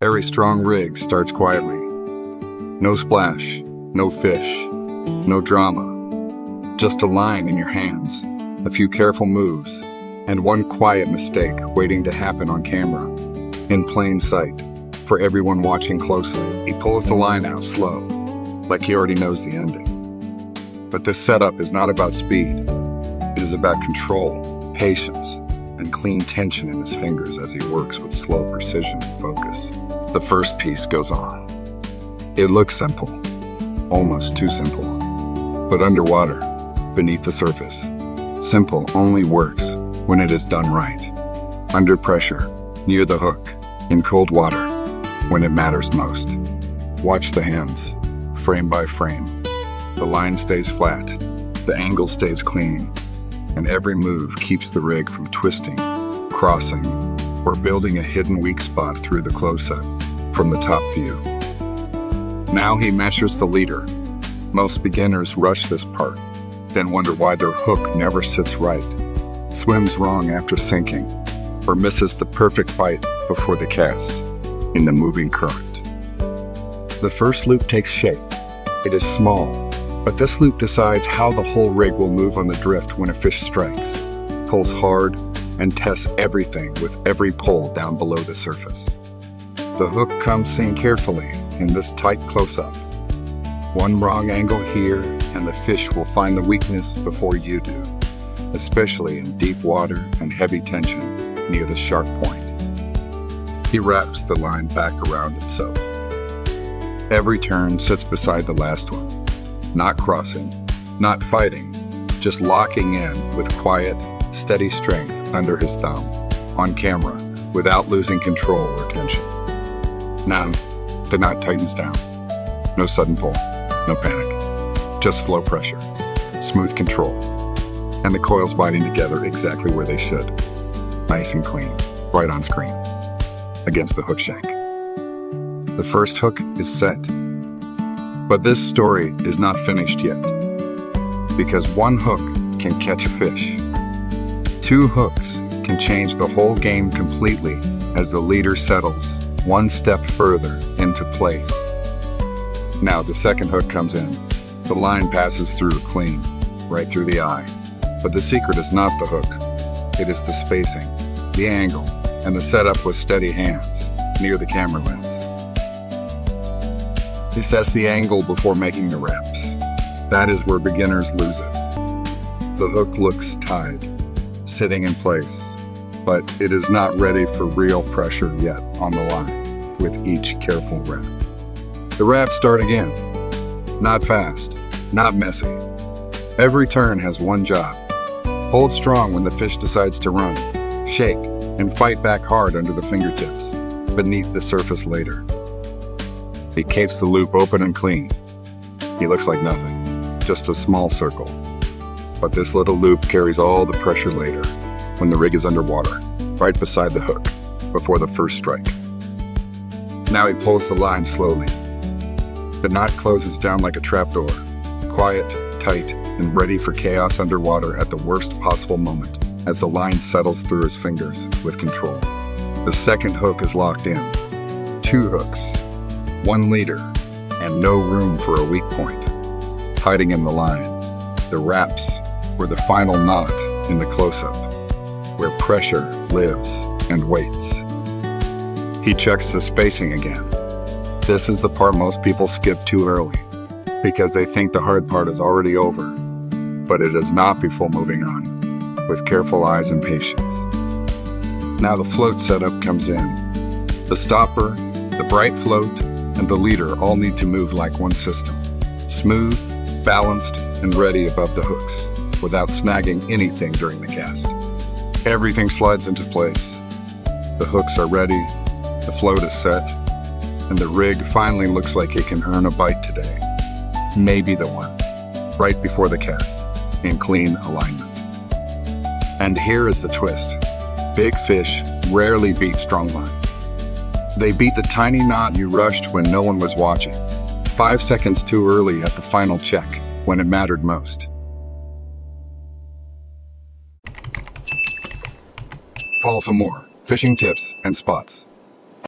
Every strong rig starts quietly. No splash, no fish, no drama. Just a line in your hands, a few careful moves, and one quiet mistake waiting to happen on camera, in plain sight, for everyone watching closely. He pulls the line out slow, like he already knows the ending. But this setup is not about speed. It is about control, patience, and clean tension in his fingers as he works with slow precision and focus. The first piece goes on. It looks simple, almost too simple. But underwater, beneath the surface, simple only works when it is done right. Under pressure, near the hook, in cold water, when it matters most. Watch the hands, frame by frame. The line stays flat, the angle stays clean, and every move keeps the rig from twisting, crossing, or building a hidden weak spot through the close-up from the top view. Now he measures the leader. Most beginners rush this part, then wonder why their hook never sits right, swims wrong after sinking, or misses the perfect bite before the cast in the moving current. The first loop takes shape. It is small, but this loop decides how the whole rig will move on the drift when a fish strikes, pulls hard, and tests everything with every pull down below the surface. The hook comes seen carefully in this tight close-up. One wrong angle here, and the fish will find the weakness before you do, especially in deep water and heavy tension near the sharp point. He wraps the line back around itself. Every turn sits beside the last one, not crossing, not fighting, just locking in with quiet, steady strength under his thumb, on camera, without losing control or tension. Now, the knot tightens down. No sudden pull, no panic, just slow pressure, smooth control, and the coils biting together exactly where they should. Nice and clean, right on screen, against the hook shank. The first hook is set. But this story is not finished yet, because one hook can catch a fish. Two hooks can change the whole game completely as the leader settles one step further into place. Now the second hook comes in. The line passes through clean, right through the eye. But the secret is not the hook. It is the spacing, the angle, and the setup with steady hands near the camera lens. He sets the angle before making the wraps. That is where beginners lose it. The hook looks tied, sitting in place, but it is not ready for real pressure yet on the line with each careful wrap. The wraps start again. Not fast, not messy. Every turn has one job. Hold strong when the fish decides to run. Shake and fight back hard under the fingertips, beneath the surface later. He keeps the loop open and clean. He looks like nothing, just a small circle. But this little loop carries all the pressure later, when the rig is underwater, right beside the hook, before the first strike. Now he pulls the line slowly. The knot closes down like a trapdoor, quiet, tight, and ready for chaos underwater at the worst possible moment, as the line settles through his fingers with control. The second hook is locked in. Two hooks, one leader, and no room for a weak point. Hiding in the line, the wraps were the final knot in the close-up, where pressure lives and waits. He checks the spacing again. This is the part most people skip too early, because they think the hard part is already over, but it is not before moving on, with careful eyes and patience. Now the float setup comes in. The stopper, the bright float, and the leader all need to move like one system, smooth, balanced, and ready above the hooks, without snagging anything during the cast. Everything slides into place. The hooks are ready, the float is set, and the rig finally looks like it can earn a bite today. Maybe the one, right before the cast, in clean alignment. And here is the twist. Big fish rarely beat strong line. They beat the tiny knot you rushed when no one was watching, 5 seconds too early at the final check, when it mattered most. Follow for more fishing tips and spots.